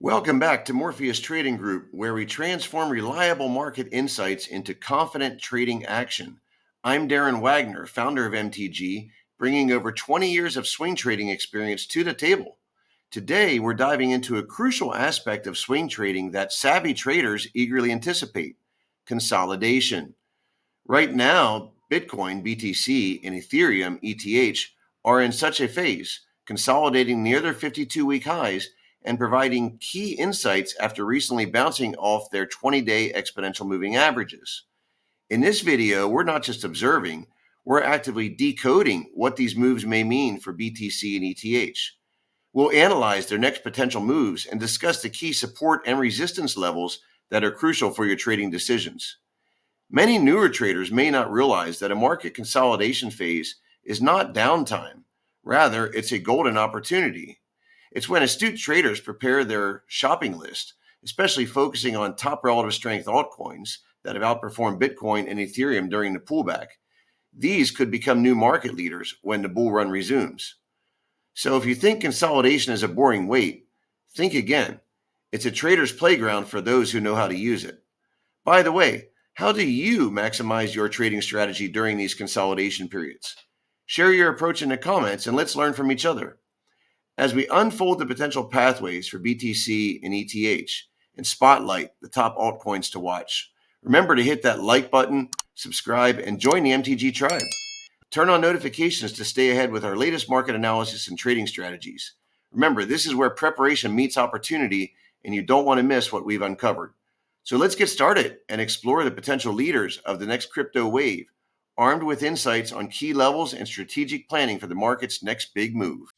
Welcome back to Morpheus Trading Group, where we transform reliable market insights into confident trading action. I'm Deron Wagner, founder of MTG, bringing over 20 years of swing trading experience to the table. Today, we're diving into a crucial aspect of swing trading that savvy traders eagerly anticipate: consolidation. Right now, Bitcoin, BTC, and Ethereum, ETH, are in such a phase, consolidating near their 52-week highs and providing key insights after recently bouncing off their 20-day exponential moving averages. In this video, we're not just observing, we're actively decoding what these moves may mean for BTC and ETH. We'll analyze their next potential moves and discuss the key support and resistance levels that are crucial for your trading decisions. Many newer traders may not realize that a market consolidation phase is not downtime. Rather, it's a golden opportunity. It's when astute traders prepare their shopping list, especially focusing on top relative strength altcoins that have outperformed Bitcoin and Ethereum during the pullback. These could become new market leaders when the bull run resumes. So if you think consolidation is a boring wait, think again. It's a trader's playground for those who know how to use it. By the way, how do you maximize your trading strategy during these consolidation periods? Share your approach in the comments and let's learn from each other. As we unfold the potential pathways for BTC and ETH and spotlight the top altcoins to watch, remember to hit that like button, subscribe, and join the MTG tribe. Turn on notifications to stay ahead with our latest market analysis and trading strategies. Remember, this is where preparation meets opportunity, and you don't want to miss what we've uncovered. So let's get started and explore the potential leaders of the next crypto wave, armed with insights on key levels and strategic planning for the market's next big move.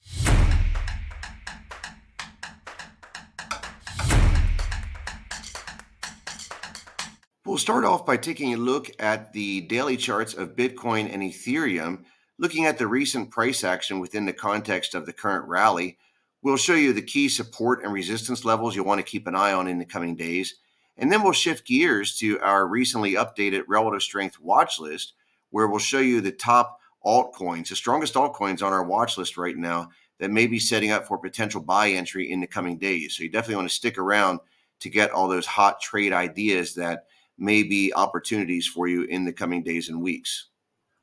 We'll start off by taking a look at the daily charts of Bitcoin and Ethereum, looking at the recent price action within the context of the current rally. We'll show you the key support and resistance levels you'll want to keep an eye on in the coming days. And then we'll shift gears to our recently updated relative strength watch list, where we'll show you the top altcoins, the strongest altcoins on our watch list right now that may be setting up for potential buy entry in the coming days. So you definitely want to stick around to get all those hot trade ideas that may be opportunities for you in the coming days and weeks.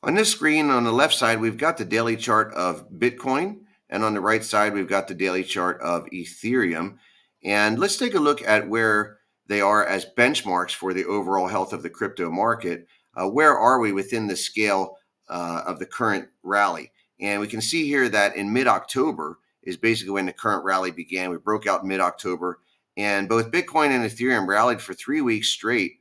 On this screen on the left side, we've got the daily chart of Bitcoin, and on the right side, we've got the daily chart of Ethereum. And let's take a look at where they are as benchmarks for the overall health of the crypto market. Where are we within the scale of the current rally? And we can see here that in mid-October is basically when the current rally began. We broke out mid-October, and both Bitcoin and Ethereum rallied for 3 weeks straight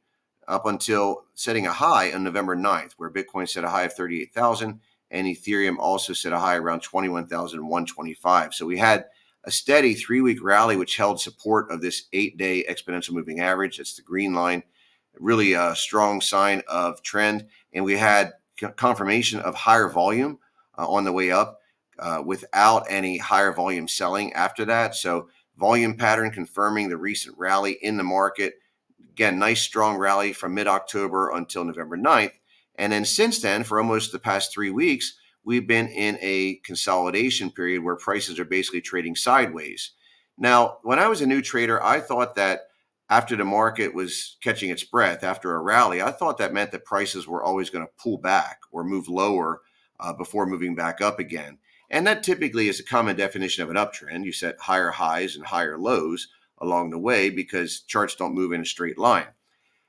up until setting a high on November 9th, where Bitcoin set a high of 38,000 and Ethereum also set a high around 21,125. So we had a steady 3-week rally, which held support of this 8-day exponential moving average. That's the green line, really a strong sign of trend. And we had confirmation of higher volume on the way up without any higher volume selling after that. So volume pattern confirming the recent rally in the market. Again, nice strong rally from mid-October until November 9th. And then since then, for almost the past 3 weeks, we've been in a consolidation period where prices are basically trading sideways. Now, when I was a new trader, I thought that after the market was catching its breath after a rally, I thought that meant that prices were always going to pull back or move lower before moving back up again. And that typically is a common definition of an uptrend. You set higher highs and higher lows along the way because charts don't move in a straight line.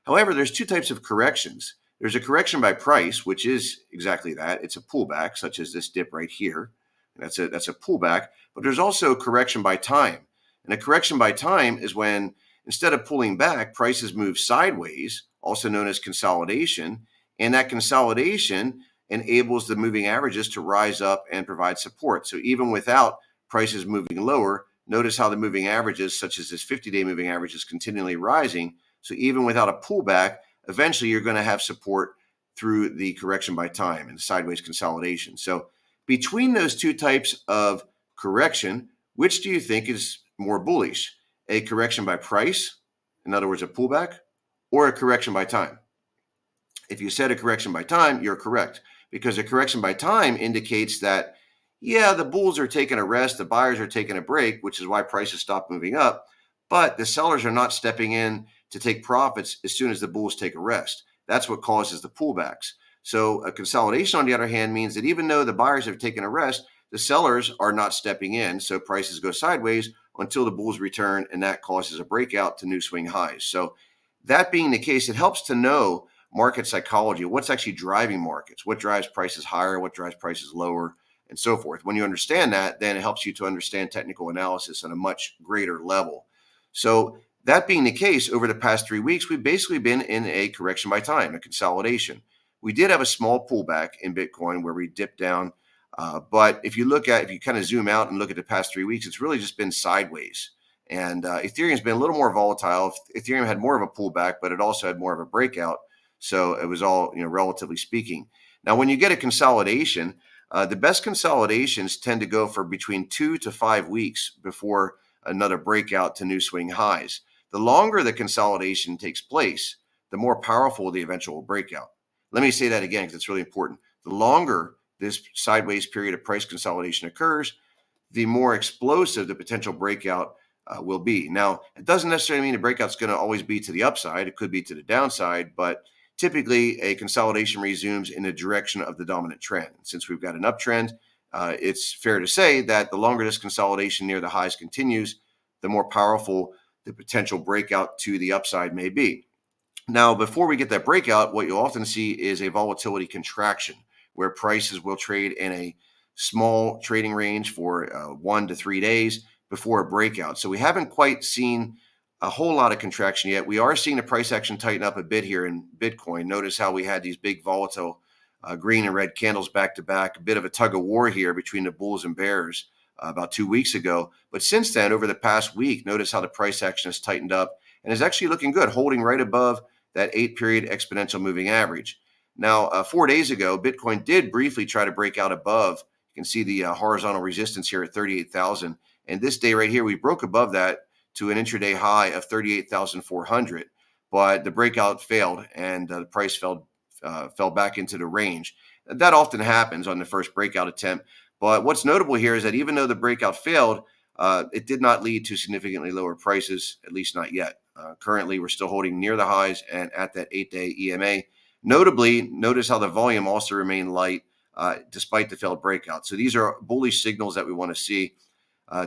However, there's two types of corrections. There's a correction by price, which is exactly that. It's a pullback, such as this dip right here. That's a pullback. But there's also a correction by time. And a correction by time is when instead of pulling back, prices move sideways, also known as consolidation. And that consolidation enables the moving averages to rise up and provide support. So even without prices moving lower, notice how the moving averages, such as this 50-day moving average, is continually rising. So even without a pullback, eventually you're going to have support through the correction by time and sideways consolidation. So between those two types of correction, which do you think is more bullish? A correction by price, in other words, a pullback, or a correction by time? If you said a correction by time, you're correct, because a correction by time indicates that, yeah, the bulls are taking a rest, the buyers are taking a break, which is why prices stop moving up. but the sellers are not stepping in to take profits as soon as the bulls take a rest. That's what causes the pullbacks. So a consolidation, on the other hand, means that even though the buyers have taken a rest, the sellers are not stepping in. So prices go sideways until the bulls return, and that causes a breakout to new swing highs. So that being the case, it helps to know market psychology, what's actually driving markets, what drives prices higher, what drives prices lower, and so forth. When you understand that, then it helps you to understand technical analysis on a much greater level. So that being the case, over the past 3 weeks, we've basically been in a correction by time, a consolidation. We did have a small pullback in Bitcoin where we dipped down. But if you kind of zoom out and look at the past 3 weeks, it's really just been sideways. And Ethereum's been a little more volatile. Ethereum had more of a pullback, but it also had more of a breakout. So it was all, relatively speaking. Now, when you get a consolidation, the best consolidations tend to go for between 2 to 5 weeks before another breakout to new swing highs. The longer the consolidation takes place, the more powerful the eventual breakout. Let me say that again because it's really important. The longer this sideways period of price consolidation occurs, the more explosive the potential breakout will be. Now, it doesn't necessarily mean the breakout's going to always be to the upside. It could be to the downside, but typically a consolidation resumes in the direction of the dominant trend. Since we've got an uptrend, it's fair to say that the longer this consolidation near the highs continues, the more powerful the potential breakout to the upside may be. Now, before we get that breakout, what you'll often see is a volatility contraction where prices will trade in a small trading range for 1 to 3 days before a breakout. So we haven't quite seen a whole lot of contraction yet. We are seeing the price action tighten up a bit here in Bitcoin. Notice how we had these big volatile green and red candles back to back, a bit of a tug of war here between the bulls and bears about 2 weeks ago. But since then, over the past week, notice how the price action has tightened up and is actually looking good, holding right above that 8-period exponential moving average. Now, 4 days ago, Bitcoin did briefly try to break out above. You can see the horizontal resistance here at 38,000. And this day right here, we broke above that to an intraday high of 38,400. But the breakout failed and the price fell back into the range. That often happens on the first breakout attempt. But what's notable here is that even though the breakout failed, it did not lead to significantly lower prices, at least not yet. Currently, we're still holding near the highs and at that 8-day EMA. Notably, notice how the volume also remained light despite the failed breakout. So these are bullish signals that we want to see.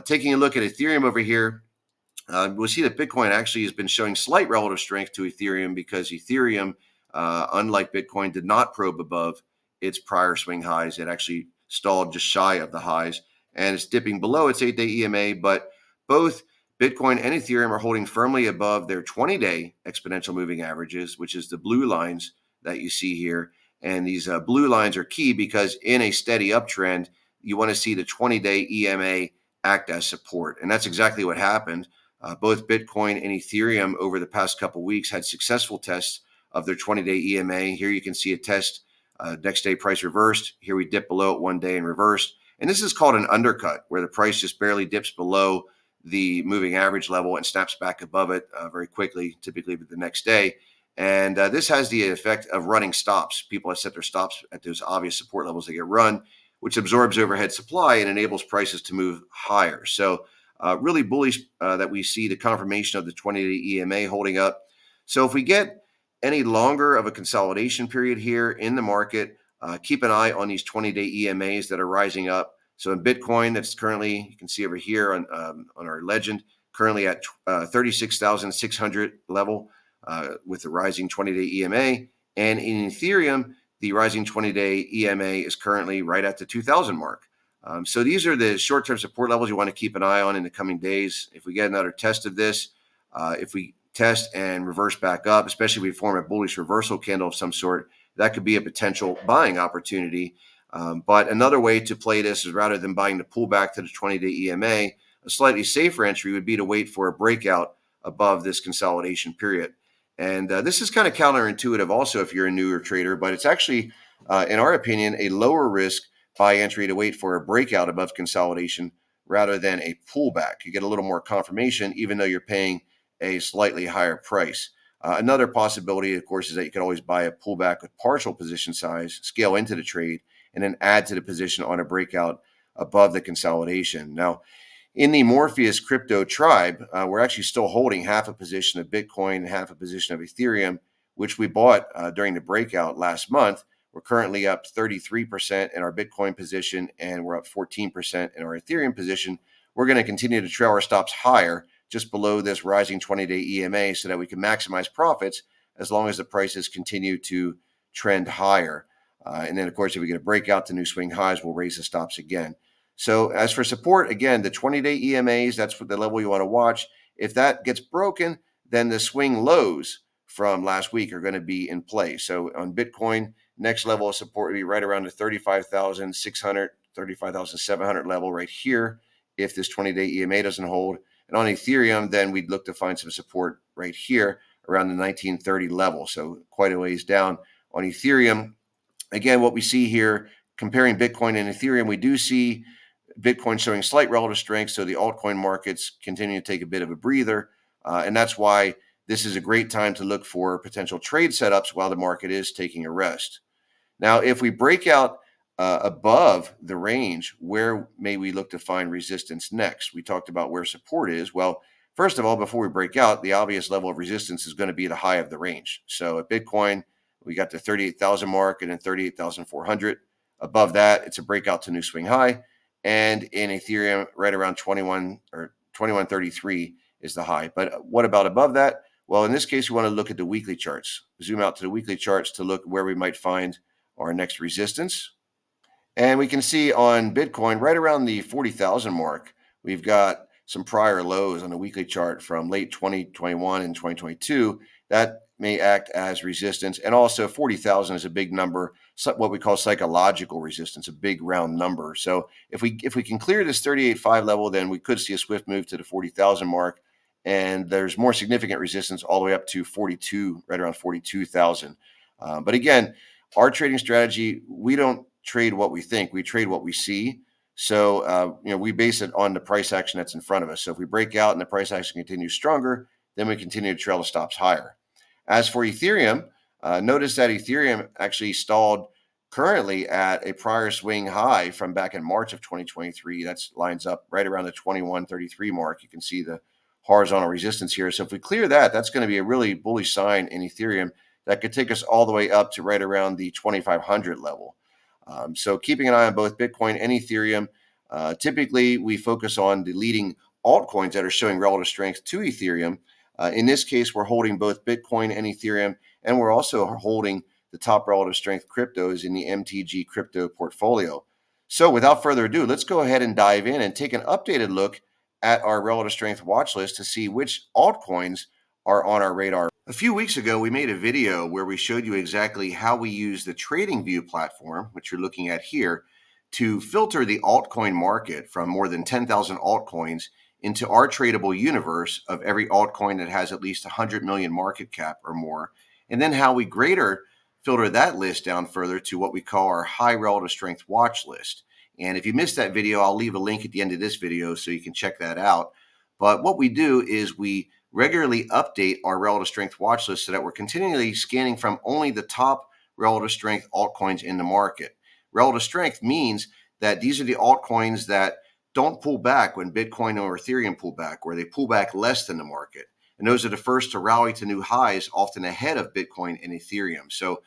Taking a look at Ethereum over here, we'll see that Bitcoin actually has been showing slight relative strength to Ethereum because Ethereum, unlike Bitcoin, did not probe above its prior swing highs. It actually stalled just shy of the highs and it's dipping below its 8-day EMA, but both Bitcoin and Ethereum are holding firmly above their 20-day exponential moving averages, which is the blue lines that you see here. And these blue lines are key because in a steady uptrend, you want to see the 20-day EMA act as support. And that's exactly what happened. Both Bitcoin and Ethereum over the past couple of weeks had successful tests of their 20-day EMA. Here you can see a test, next day price reversed. Here we dip below it one day and reversed. And this is called an undercut, where the price just barely dips below the moving average level and snaps back above it very quickly, typically the next day. And this has the effect of running stops. People have set their stops at those obvious support levels they get run, which absorbs overhead supply and enables prices to move higher. So really bullish that we see the confirmation of the 20-day EMA holding up. So if we get any longer of a consolidation period here in the market, keep an eye on these 20-day EMAs that are rising up. So in Bitcoin, that's currently, you can see over here on our legend, currently at 36,600 level with the rising 20-day EMA. And in Ethereum, the rising 20-day EMA is currently right at the 2,000 mark. So these are the short-term support levels you want to keep an eye on in the coming days. If we get another test of this, if we test and reverse back up, especially if we form a bullish reversal candle of some sort, that could be a potential buying opportunity. But another way to play this is rather than buying the pullback to the 20-day EMA, a slightly safer entry would be to wait for a breakout above this consolidation period. And this is kind of counterintuitive also if you're a newer trader, but it's actually, in our opinion, a lower risk buy entry to wait for a breakout above consolidation rather than a pullback. You get a little more confirmation, even though you're paying a slightly higher price. Another possibility, of course, is that you can always buy a pullback with partial position size, scale into the trade, and then add to the position on a breakout above the consolidation. Now, In the Morpheus crypto tribe, we're actually still holding half a position of Bitcoin and half a position of Ethereum, which we bought during the breakout last month. We're currently up 33% in our Bitcoin position, and we're up 14% in our Ethereum position. We're going to continue to trail our stops higher, just below this rising 20-day EMA, so that we can maximize profits as long as the prices continue to trend higher. And then, of course, if we get a breakout to new swing highs, we'll raise the stops again. So as for support, again, the 20-day EMAs, that's what the level you want to watch. If that gets broken, then the swing lows from last week are going to be in play. So on Bitcoin, next level of support would be right around the 35,600, 35,700 level right here if this 20-day EMA doesn't hold. And on Ethereum, then we'd look to find some support right here around the 1930 level. So quite a ways down on Ethereum. Again, what we see here, comparing Bitcoin and Ethereum, we do see Bitcoin showing slight relative strength, so the altcoin markets continue to take a bit of a breather. And that's why this is a great time to look for potential trade setups while the market is taking a rest. Now, if we break out above the range, where may we look to find resistance next? We talked about where support is. Well, first of all, before we break out, the obvious level of resistance is going to be the high of the range. So at Bitcoin, we got the 38,000 mark and then 38,400. Above that, it's a breakout to new swing high. And in Ethereum, right around 21 or 2133 is the high. But what about above that? Well, in this case, we want to look at the weekly charts. Zoom out to the weekly charts to look where we might find our next resistance. And we can see on Bitcoin, right around the 40,000 mark, we've got some prior lows on the weekly chart from late 2021 and 2022. That may act as resistance. And also 40,000 is a big number, what we call psychological resistance, a big round number. So if we can clear this 38.5 level, then we could see a swift move to the 40,000 mark. And there's more significant resistance all the way up to 42, right around 42,000. But again, our trading strategy, we don't trade what we think, we trade what we see. So, we base it on the price action that's in front of us. So if we break out and the price action continues stronger, then we continue to trail the stops higher. As for Ethereum, notice that Ethereum actually stalled currently at a prior swing high from back in March of 2023. That lines up right around the 2133 mark. You can see the horizontal resistance here. So if we clear that, that's going to be a really bullish sign in Ethereum that could take us all the way up to right around the 2,500 level. So keeping an eye on both Bitcoin and Ethereum. Typically, we focus on the leading altcoins that are showing relative strength to Ethereum. In this case, we're holding both Bitcoin and Ethereum, and we're also holding the top relative strength cryptos in the MTG crypto portfolio. So without further ado, let's go ahead and dive in and take an updated look at our relative strength watch list to see which altcoins are on our radar. A few weeks ago, we made a video where we showed you exactly how we use the TradingView platform, which you're looking at here, to filter the altcoin market from more than 10,000 altcoins into our tradable universe of every altcoin that has at least 100 million market cap or more, and then how we greater filter that list down further to what we call our high relative strength watch list. And if you missed that video, I'll leave a link at the end of this video so you can check that out. But what we do is we regularly update our relative strength watch list so that we're continually scanning from only the top relative strength altcoins in the market. Relative strength means that these are the altcoins that don't pull back when Bitcoin or Ethereum pull back, where they pull back less than the market. And those are the first to rally to new highs, often ahead of Bitcoin and Ethereum. So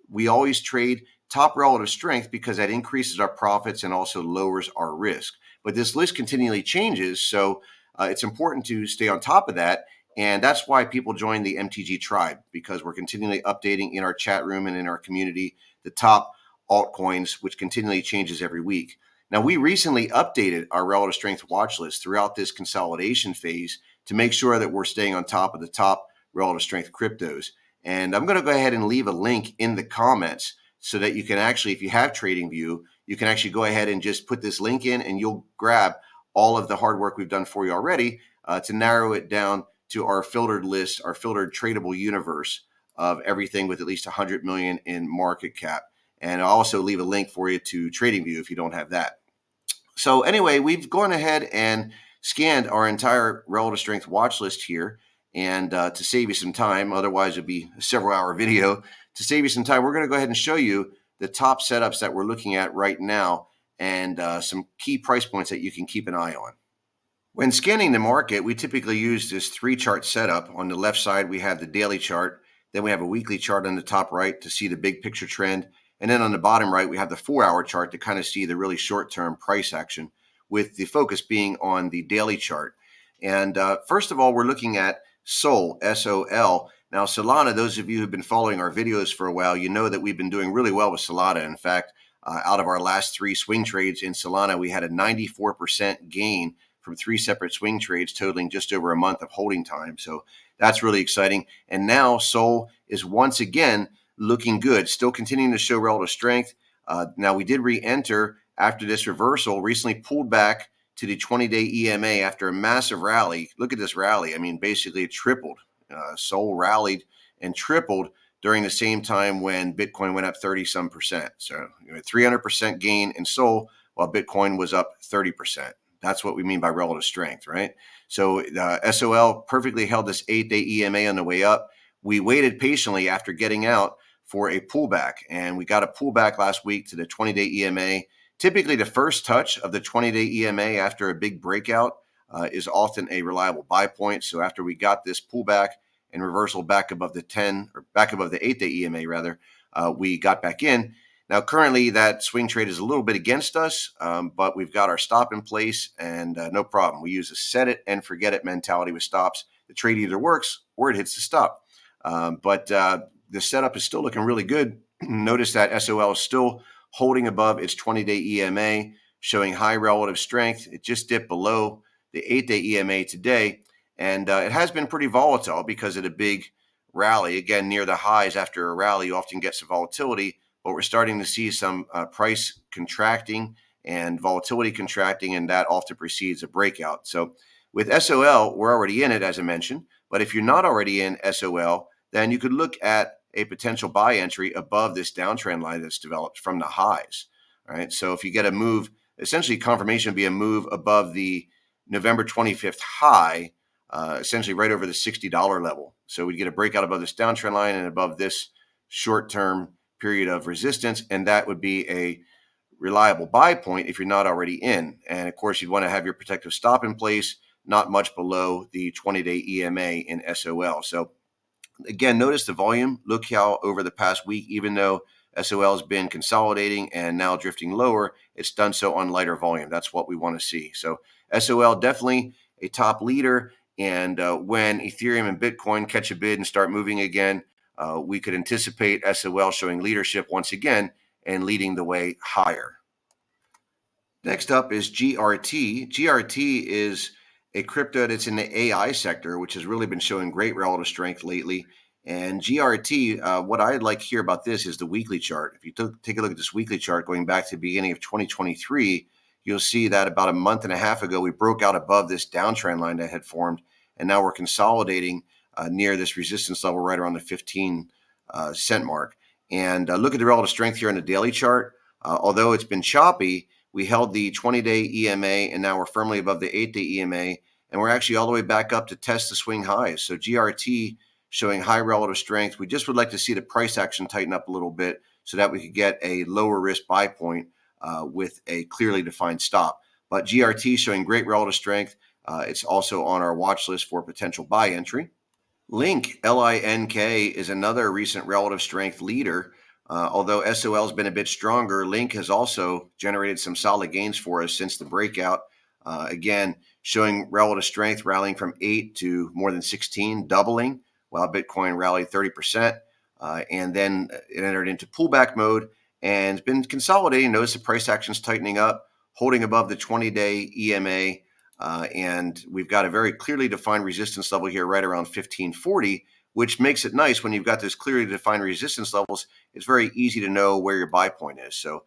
we always trade top relative strength because that increases our profits and also lowers our risk. But this list continually changes, so it's important to stay on top of that. And that's why people join the MTG tribe, because we're continually updating in our chat room and in our community the top altcoins, which continually changes every week. Now, we recently updated our relative strength watch list throughout this consolidation phase to make sure that we're staying on top of the top relative strength cryptos. And I'm going to go ahead and leave a link in the comments so that you can actually, if you have TradingView, you can actually go ahead and just put this link in and you'll grab all of the hard work we've done for you already to narrow it down to our filtered list, our filtered tradable universe of everything with at least 100 million in market cap. And I'll also leave a link for you to TradingView if you don't have that. So anyway, we've gone ahead and scanned our entire relative strength watch list here. And to save you some time, otherwise it'd be a several-hour video. To save you some time, we're going to go ahead and show you the top setups that we're looking at right now and some key price points that you can keep an eye on. When scanning the market, we typically use this three chart setup. On the left side, we have the daily chart. Then we have a weekly chart on the top right to see the big picture trend. And then on the bottom right, we have the 4 hour chart to kind of see the really short term price action, with the focus being on the daily chart. And first of all, we're looking at SOL, SOL. Now, Solana, those of you who've been following our videos for a while, you know that we've been doing really well with Solana. In fact, out of our last 3 swing trades in Solana, we had a 94% gain from 3 separate swing trades, totaling just over a month of holding time. So that's really exciting. And now SOL is once again looking good, still continuing to show relative strength. Now, we did re-enter after this reversal, recently pulled back to the 20-day EMA after a massive rally. Look at this rally. I mean, basically it tripled. SOL rallied and tripled during the same time when Bitcoin went up 30-some%. So 300% gain in SOL while Bitcoin was up 30%. That's what we mean by relative strength, right? So SOL perfectly held this 8-day EMA on the way up. We waited patiently after getting out for a pullback, and we got a pullback last week to the 20-day EMA. Typically, the first touch of the 20-day EMA after a big breakout is often a reliable buy point. So after we got this pullback and reversal back above the 8-day EMA rather, we got back in. Now, currently, that swing trade is a little bit against us, but we've got our stop in place, and no problem. We use a set it and forget it mentality with stops. The trade either works or it hits the stop. But the setup is still looking really good. Notice that SOL is still holding above its 20-day EMA, showing high relative strength. It just dipped below the 8-day EMA today, and it has been pretty volatile because of the big rally. Again, near the highs after a rally, you often get some volatility, but we're starting to see some price contracting and volatility contracting, and that often precedes a breakout. So with SOL, we're already in it, as I mentioned, but if you're not already in SOL, then you could look at a potential buy entry above this downtrend line that's developed from the highs. All right. So if you get a move, essentially confirmation would be a move above the November 25th high, essentially right over the $60 level. So we'd get a breakout above this downtrend line and above this short-term period of resistance, and that would be a reliable buy point if you're not already in. And of course, you'd want to have your protective stop in place, not much below the 20-day EMA in SOL. So again, notice the volume. Look how over the past week, even though SOL has been consolidating and now drifting lower, it's done so on lighter volume. That's what we want to see. So SOL definitely a top leader. And when Ethereum and Bitcoin catch a bid and start moving again, we could anticipate SOL showing leadership once again and leading the way higher. Next up is GRT. GRT is a crypto that's in the AI sector, which has really been showing great relative strength lately. And GRT, what I'd like to hear about this is the weekly chart. If you take a look at this weekly chart going back to the beginning of 2023, you'll see that about a month and a half ago, we broke out above this downtrend line that had formed, and now we're consolidating near this resistance level right around the 15 cent mark. And look at the relative strength here on the daily chart. Although it's been choppy, we held the 20-day EMA, and now we're firmly above the 8-day EMA, and we're actually all the way back up to test the swing highs. So GRT showing high relative strength. We just would like to see the price action tighten up a little bit so that we could get a lower risk buy point with a clearly defined stop. But GRT showing great relative strength. It's also on our watch list for potential buy entry. Link, L-I-N-K, is another recent relative strength leader. Although SOL has been a bit stronger, Link has also generated some solid gains for us since the breakout. Again, showing relative strength, rallying from 8 to more than 16, doubling, while Bitcoin rallied 30%. And then it entered into pullback mode and it's been consolidating. Notice the price action's tightening up, holding above the 20-day EMA. And we've got a very clearly defined resistance level here right around 1540, which makes it nice when you've got this clearly defined resistance levels. It's very easy to know where your buy point is. So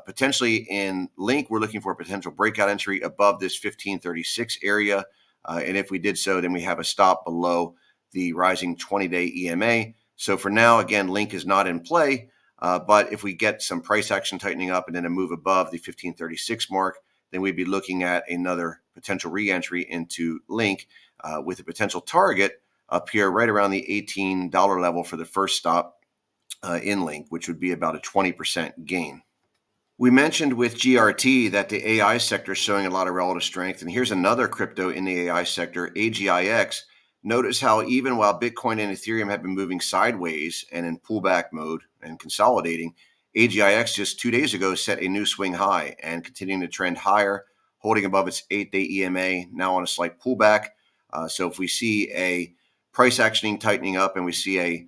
potentially in Link, we're looking for a potential breakout entry above this 1536 area. And if we did so, then we have a stop below the rising 20-day EMA. So for now, again, Link is not in play. But if we get some price action tightening up and then a move above the 1536 mark, then we'd be looking at another potential re-entry into Link with a potential target up here right around the $18 level for the first stop in Link, which would be about a 20% gain. We mentioned with GRT that the AI sector is showing a lot of relative strength. And here's another crypto in the AI sector, AGIX. Notice how even while Bitcoin and Ethereum have been moving sideways and in pullback mode and consolidating, AGIX just 2 days ago set a new swing high and continuing to trend higher, holding above its 8-day EMA, now on a slight pullback. So if we see a price actioning tightening up and we see a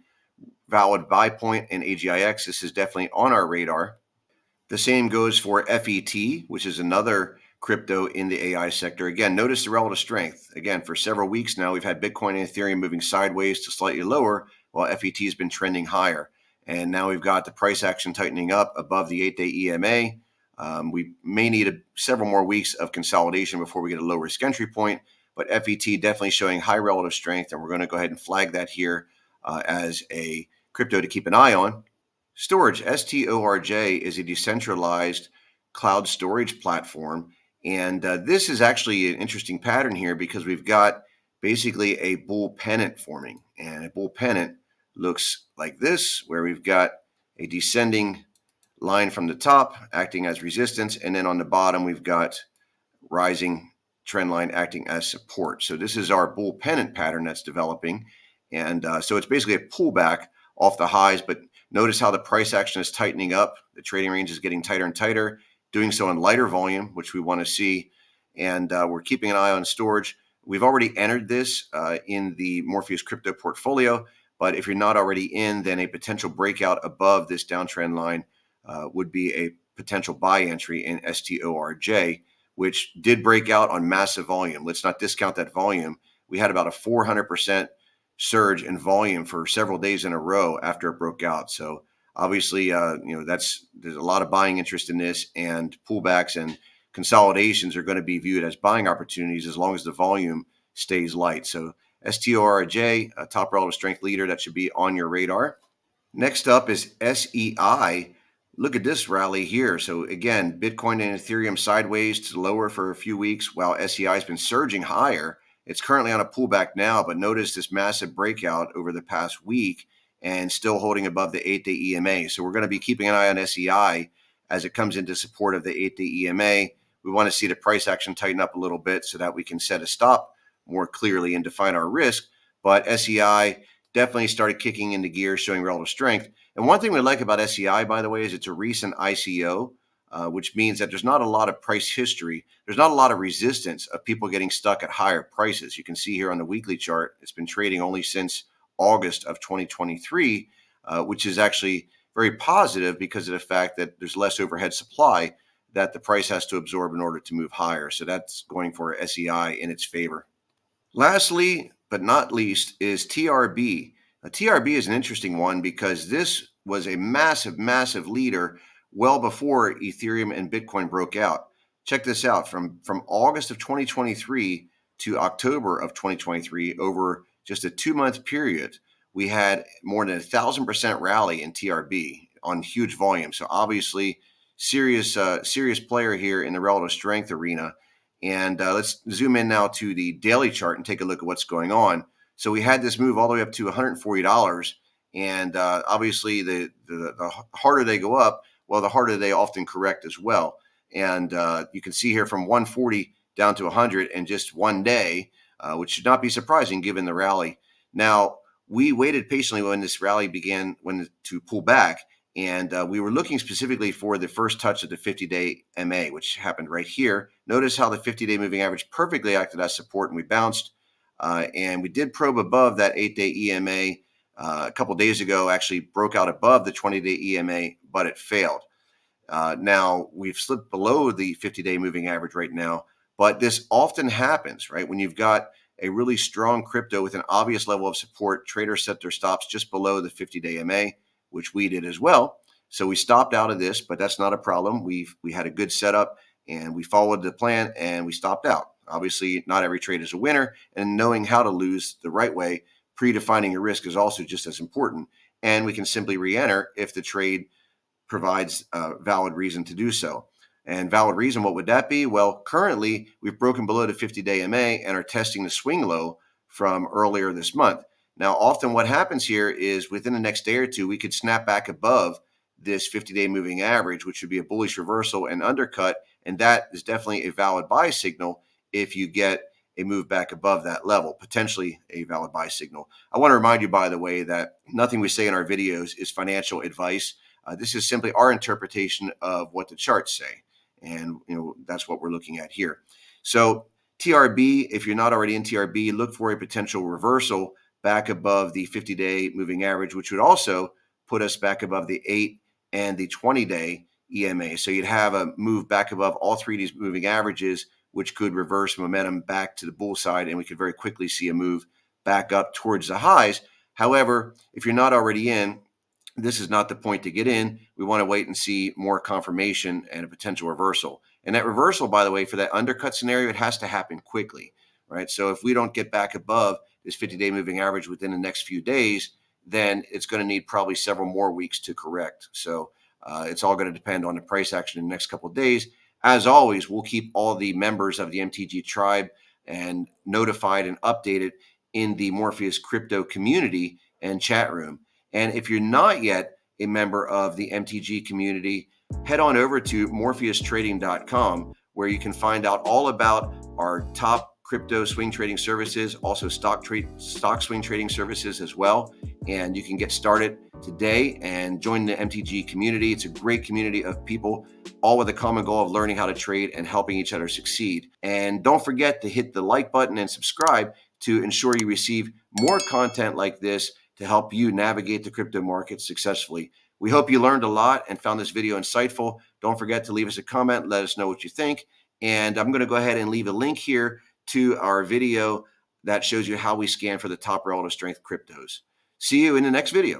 valid buy point in AGIX, this is definitely on our radar. The same goes for FET, which is another crypto in the AI sector. Again, notice the relative strength. Again, for several weeks now, we've had Bitcoin and Ethereum moving sideways to slightly lower, while FET has been trending higher. And now we've got the price action tightening up above the 8-day EMA. We may need several more weeks of consolidation before we get a low risk entry point, but FET definitely showing high relative strength, and we're going to go ahead and flag that here as a crypto to keep an eye on. STORJ, STORJ, is a decentralized cloud storage platform. And this is actually an interesting pattern here because we've got basically a bull pennant forming. And a bull pennant looks like this, where we've got a descending line from the top acting as resistance. And then on the bottom, we've got rising trend line acting as support. So this is our bull pennant pattern that's developing. And so it's basically a pullback off the highs, but notice how the price action is tightening up. The trading range is getting tighter and tighter, doing so in lighter volume, which we want to see. And we're keeping an eye on STORJ. We've already entered this in the Morpheus crypto portfolio, but if you're not already in, then a potential breakout above this downtrend line would be a potential buy entry in STORJ, which did break out on massive volume. Let's not discount that volume. We had about a 400% surge in volume for several days in a row after it broke out. So obviously, there's a lot of buying interest in this, and pullbacks and consolidations are going to be viewed as buying opportunities as long as the volume stays light. So STORJ, a top relative strength leader, that should be on your radar. Next up is SEI. Look at this rally here. So again, Bitcoin and Ethereum sideways to lower for a few weeks while SEI has been surging higher. It's currently on a pullback now, but notice this massive breakout over the past week and still holding above the 8-day EMA. So we're going to be keeping an eye on SEI as it comes into support of the 8-day EMA. We want to see the price action tighten up a little bit so that we can set a stop more clearly and define our risk. But SEI definitely started kicking into gear, showing relative strength. And one thing we like about SEI, by the way, is it's a recent ICO, which means that there's not a lot of price history. There's not a lot of resistance of people getting stuck at higher prices. You can see here on the weekly chart, it's been trading only since August of 2023, which is actually very positive because of the fact that there's less overhead supply that the price has to absorb in order to move higher. So that's going for SEI in its favor. Lastly, but not least, is TRB. Now, TRB is an interesting one because this was a massive, massive leader well before Ethereum and Bitcoin broke out. Check this out. From August of 2023 to October of 2023, over just a 2-month period, we had more than 1,000% rally in TRB on huge volume. So obviously, serious player here in the relative strength arena. And let's zoom in now to the daily chart and take a look at what's going on. So we had this move all the way up to $140. And obviously, the harder they go up, well, the harder they often correct as well. And you can see here from 140 down to 100 in just one day, which should not be surprising given the rally. Now, we waited patiently when this rally began to pull back. And we were looking specifically for the first touch of the 50-day MA, which happened right here. Notice how the 50-day moving average perfectly acted as support, and we bounced. And we did probe above that 8-day EMA a couple days ago, actually broke out above the 20-day EMA, but it failed. Now, we've slipped below the 50-day moving average right now, but this often happens, right? When you've got a really strong crypto with an obvious level of support, traders set their stops just below the 50-day MA, which we did as well. So we stopped out of this, but that's not a problem. We had a good setup and we followed the plan and we stopped out. Obviously, not every trade is a winner, and knowing how to lose the right way, predefining your risk is also just as important. And we can simply re-enter if the trade provides a valid reason to do so. And valid reason, what would that be? Well, currently we've broken below the 50-day MA and are testing the swing low from earlier this month. Now, often what happens here is within the next day or two, we could snap back above this 50-day moving average, which would be a bullish reversal and undercut. And that is definitely a valid buy signal if you get a move back above that level, potentially a valid buy signal. I want to remind you, by the way, that nothing we say in our videos is financial advice. This is simply our interpretation of what the charts say. And that's what we're looking at here. So TRB, if you're not already in TRB, look for a potential reversal back above the 50-day moving average, which would also put us back above the 8 and the 20-day EMA. So you'd have a move back above all three of these moving averages, which could reverse momentum back to the bull side, and we could very quickly see a move back up towards the highs. However, if you're not already in, this is not the point to get in. We want to wait and see more confirmation and a potential reversal. And that reversal, by the way, for that undercut scenario, it has to happen quickly, right? So if we don't get back above this 50-day moving average within the next few days, then it's going to need probably several more weeks to correct. So it's all going to depend on the price action in the next couple of days. As always, we'll keep all the members of the MTG tribe and notified and updated in the Morpheus crypto community and chat room. And if you're not yet a member of the MTG community, head on over to morpheustrading.com, where you can find out all about our top crypto swing trading services, also stock swing trading services as well. And you can get started today and join the MTG community. It's a great community of people, all with a common goal of learning how to trade and helping each other succeed. And don't forget to hit the like button and subscribe to ensure you receive more content like this to help you navigate the crypto market successfully. We hope you learned a lot and found this video insightful. Don't forget to leave us a comment, let us know what you think. And I'm going to go ahead and leave a link here to our video that shows you how we scan for the top relative strength cryptos. See you in the next video.